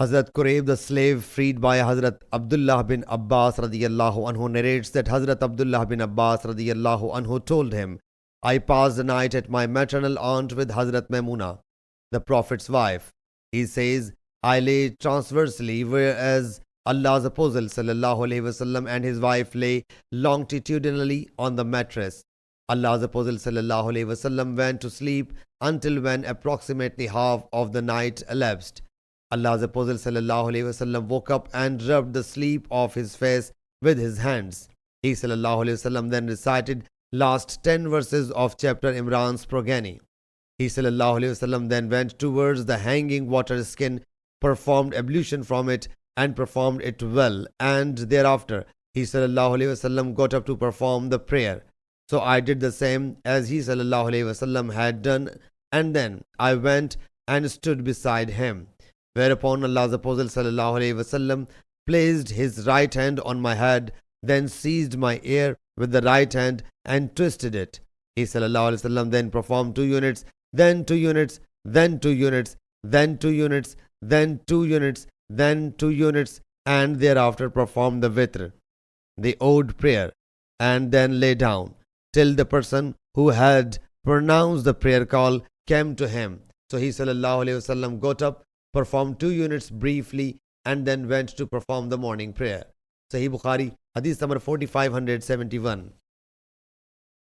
Hazrat Qurayb, the slave freed by Hazrat Abdullah bin Abbas radiyallahu anhu, narrates that Hazrat Abdullah bin Abbas radiyallahu anhu told him, I passed the night at my maternal aunt with Hazrat Maimuna, the Prophet's wife. He says, I lay transversely, whereas Allah's Apostle sallallahu alaihi wasallam and his wife lay longitudinally on the mattress. Allah's Apostle sallallahu alaihi wasallam went to sleep until when approximately half of the night elapsed. Allah's Apostle sallallahu alaihi wasallam woke up and rubbed the sleep off his face with his hands. He sallallahu alaihi wasallam then recited last 10 verses of chapter Imran's progeny. He sallallahu alaihi wasallam then went towards the hanging water skin, performed ablution from it and performed it well, and thereafter he sallallahu alaihi wasallam got up to perform the prayer. So I did the same as he sallallahu alaihi wasallam had done, and then I went and stood beside him. Whereupon Allah's Apostle sallallahu alaihi wasallam placed his right hand on my head, then seized my ear with the right hand and twisted it. He sallallahu alaihi wasallam then performed 2 units, then 2 units, then 2 units, then 2 units, then 2 units, then 2 units, and thereafter performed the witr, the odd prayer, and then lay down till the person who had pronounced the prayer call came to him. So he sallallahu alaihi wasallam got up, performed 2 units briefly, and then went to perform the morning prayer. Sahih Bukhari, Hadith number 4571.